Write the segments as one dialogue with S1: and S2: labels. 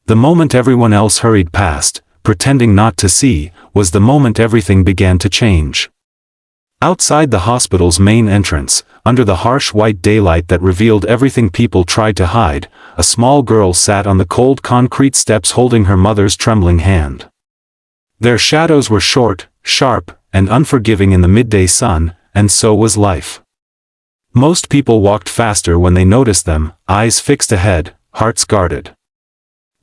S1: The moment everyone else hurried past, pretending not to see, was the moment everything began to change. Outside the hospital's main entrance, under the harsh white daylight that revealed everything people tried to hide, a small girl sat on the cold concrete steps holding her mother's trembling hand. Their shadows were short, sharp, and unforgiving in the midday sun, and so was life. Most people walked faster when they noticed them, eyes fixed ahead, hearts guarded.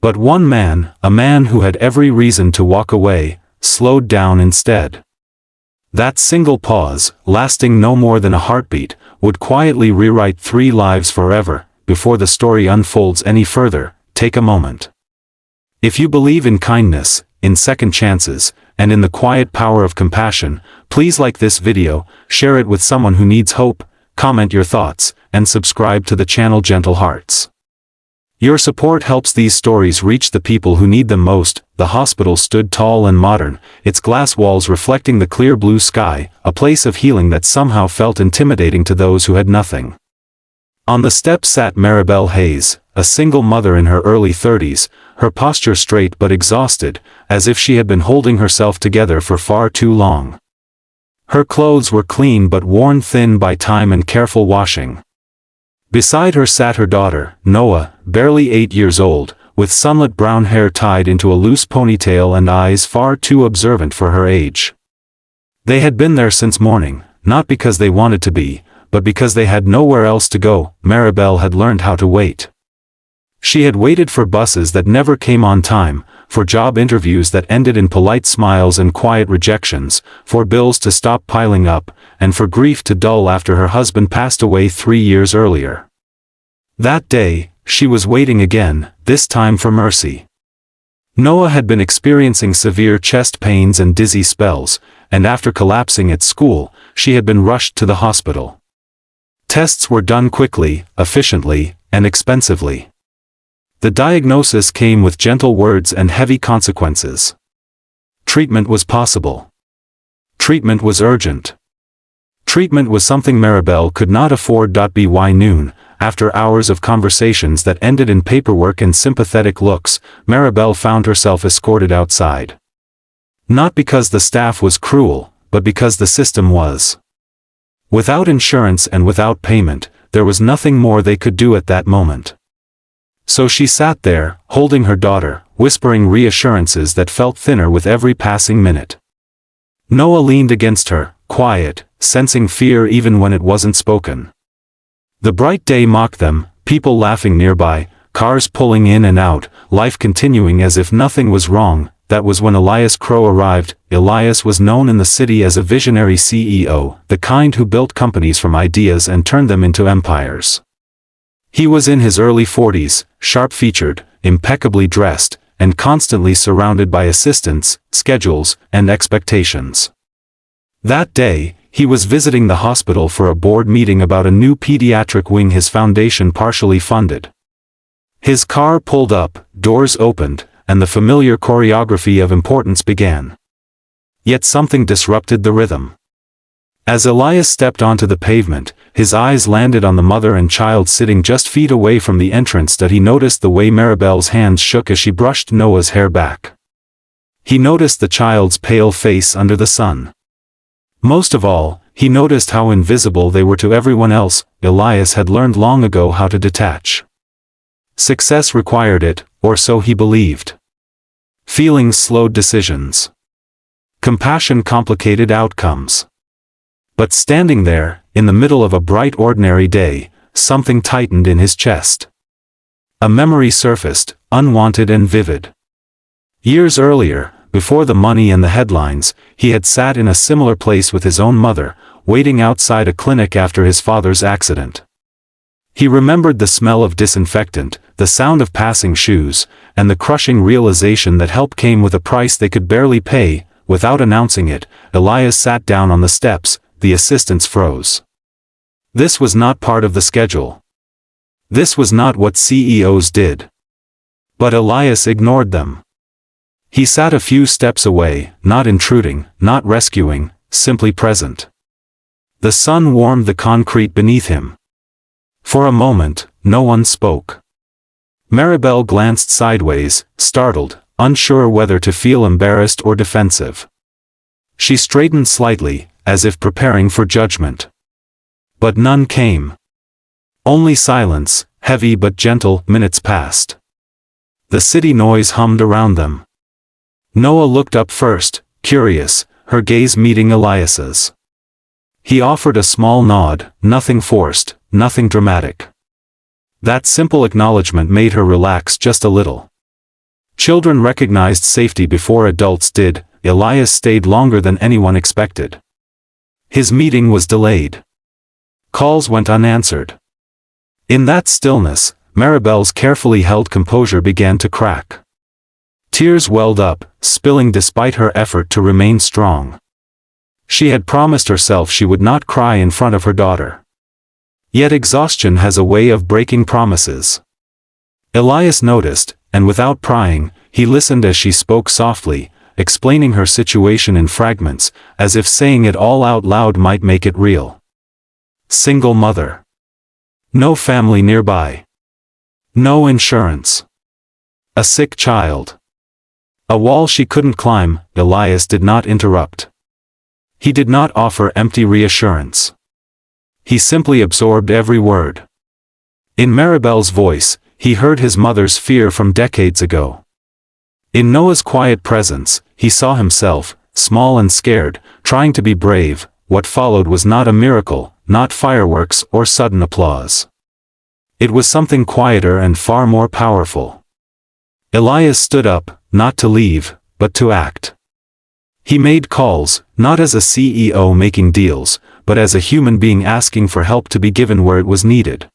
S1: But one man, a man who had every reason to walk away, slowed down instead. That single pause, lasting no more than a heartbeat, would quietly rewrite 3 lives forever. Before the story unfolds any further, take a moment. If you believe in kindness, in second chances, and in the quiet power of compassion, please like this video, share it with someone who needs hope, comment your thoughts, and subscribe to the channel Gentle Hearts. Your support helps these stories reach the people who need them most. The hospital stood tall and modern, its glass walls reflecting the clear blue sky, a place of healing that somehow felt intimidating to those who had nothing. On the steps sat Maribel Hayes, a single mother in her early 30s, her posture straight but exhausted, as if she had been holding herself together for far too long. Her clothes were clean but worn thin by time and careful washing. Beside her sat her daughter, Noah, barely 8 years old, with sunlit brown hair tied into a loose ponytail and eyes far too observant for her age. They had been there since morning, not because they wanted to be, but because they had nowhere else to go. Maribel had learned how to wait. She had waited for buses that never came on time, for job interviews that ended in polite smiles and quiet rejections, for bills to stop piling up, and for grief to dull after her husband passed away 3 years earlier. That day, she was waiting again, this time for mercy. Noah had been experiencing severe chest pains and dizzy spells, and after collapsing at school, she had been rushed to the hospital. Tests were done quickly, efficiently, and expensively. The diagnosis came with gentle words and heavy consequences. Treatment was possible. Treatment was urgent. Treatment was something Maribel could not afford. By noon, after hours of conversations that ended in paperwork and sympathetic looks, Maribel found herself escorted outside. Not because the staff was cruel, but because the system was. Without insurance and without payment, there was nothing more they could do at that moment. So she sat there, holding her daughter, whispering reassurances that felt thinner with every passing minute. Noah leaned against her, quiet, sensing fear even when it wasn't spoken. The bright day mocked them, people laughing nearby, cars pulling in and out, life continuing as if nothing was wrong. That was when Elias Crow arrived. Elias was known in the city as a visionary CEO, the kind who built companies from ideas and turned them into empires. He was in his early 40s, sharp-featured, impeccably dressed, and constantly surrounded by assistants, schedules, and expectations. That day, he was visiting the hospital for a board meeting about a new pediatric wing his foundation partially funded. His car pulled up, doors opened, and the familiar choreography of importance began. Yet something disrupted the rhythm. As Elias stepped onto the pavement, his eyes landed on the mother and child sitting just feet away from the entrance. He noticed the way Maribel's hands shook as she brushed Noah's hair back. He noticed the child's pale face under the sun. Most of all, he noticed how invisible they were to everyone else. Elias had learned long ago how to detach. Success required it, or so he believed. Feelings slowed decisions. Compassion complicated outcomes. But standing there, in the middle of a bright ordinary day, something tightened in his chest. A memory surfaced, unwanted and vivid. Years earlier, before the money and the headlines, he had sat in a similar place with his own mother, waiting outside a clinic after his father's accident. He remembered the smell of disinfectant, the sound of passing shoes, and the crushing realization that help came with a price they could barely pay. Without announcing it, Elias sat down on the steps. The assistants froze. This was not part of the schedule. This was not what CEOs did. But Elias ignored them. He sat a few steps away, not intruding, not rescuing, simply present. The sun warmed the concrete beneath him. For a moment, no one spoke. Maribel glanced sideways, startled, unsure whether to feel embarrassed or defensive. She straightened slightly, as if preparing for judgment. But none came. Only silence, heavy but gentle. Minutes passed. The city noise hummed around them. Noah looked up first, curious, her gaze meeting Elias's. He offered a small nod, nothing forced, nothing dramatic. That simple acknowledgement made her relax just a little. Children recognized safety before adults did. Elias stayed longer than anyone expected. His meeting was delayed. Calls went unanswered. In that stillness, Maribel's carefully held composure began to crack. Tears welled up, spilling despite her effort to remain strong. She had promised herself she would not cry in front of her daughter. Yet exhaustion has a way of breaking promises. Elias noticed, and without prying, he listened as she spoke softly, explaining her situation in fragments, as if saying it all out loud might make it real. Single mother. No family nearby. No insurance. A sick child. A wall she couldn't climb. Elias did not interrupt. He did not offer empty reassurance. He simply absorbed every word. In Maribel's voice, he heard his mother's fear from decades ago. In Noah's quiet presence, he saw himself, small and scared, trying to be brave. What followed was not a miracle, not fireworks or sudden applause. It was something quieter and far more powerful. Elias stood up, not to leave, but to act. He made calls, not as a CEO making deals, but as a human being asking for help to be given where it was needed.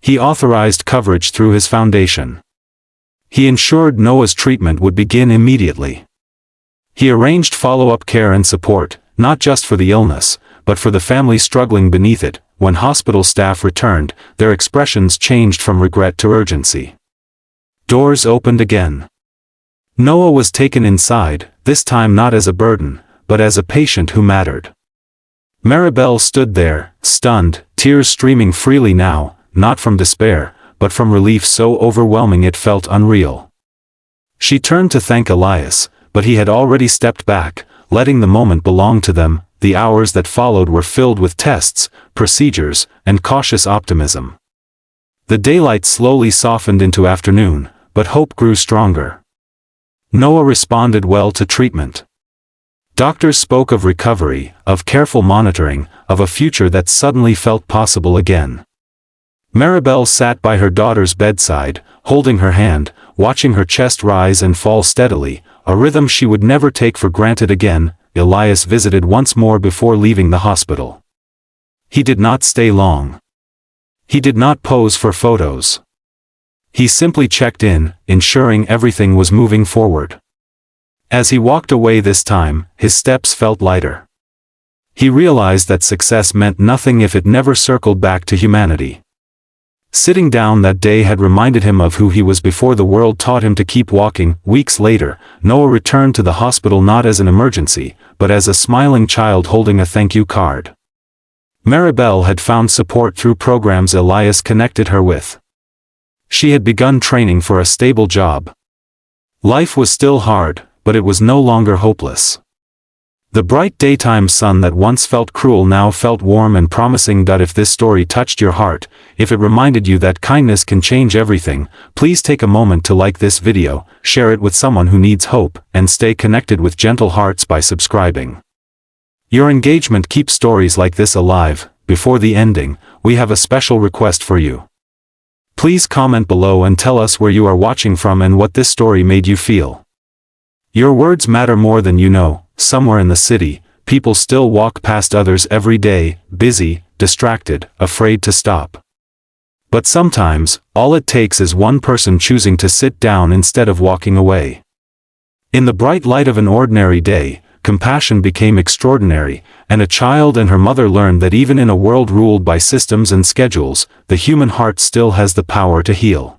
S1: He authorized coverage through his foundation. He ensured Noah's treatment would begin immediately. He arranged follow-up care and support, not just for the illness, but for the family struggling beneath it. When hospital staff returned, their expressions changed from regret to urgency. Doors opened again. Noah was taken inside, this time not as a burden, but as a patient who mattered. Maribel stood there, stunned, tears streaming freely now, not from despair, but from relief so overwhelming it felt unreal. She turned to thank Elias, but he had already stepped back, letting the moment belong to them. The hours that followed were filled with tests, procedures, and cautious optimism. The daylight slowly softened into afternoon, but hope grew stronger. Noah responded well to treatment. Doctors spoke of recovery, of careful monitoring, of a future that suddenly felt possible again. Maribel sat by her daughter's bedside, holding her hand, watching her chest rise and fall steadily, a rhythm she would never take for granted again. Elias visited once more before leaving the hospital. He did not stay long. He did not pose for photos. He simply checked in, ensuring everything was moving forward. As he walked away this time, his steps felt lighter. He realized that success meant nothing if it never circled back to humanity. Sitting down that day had reminded him of who he was before the world taught him to keep walking. Weeks later, Noah returned to the hospital not as an emergency, but as a smiling child holding a thank you card. Maribel had found support through programs Elias connected her with. She had begun training for a stable job. Life was still hard, but it was no longer hopeless. The bright daytime sun that once felt cruel now felt warm and promising. If this story touched your heart, if it reminded you that kindness can change everything, please take a moment to like this video, share it with someone who needs hope, and stay connected with Gentle Hearts by subscribing. Your engagement keeps stories like this alive. Before the ending, we have a special request for you. Please comment below and tell us where you are watching from and what this story made you feel. Your words matter more than you know. Somewhere in the city, people still walk past others every day, busy, distracted, afraid to stop. But sometimes, all it takes is one person choosing to sit down instead of walking away. In the bright light of an ordinary day, compassion became extraordinary, and a child and her mother learned that even in a world ruled by systems and schedules, the human heart still has the power to heal.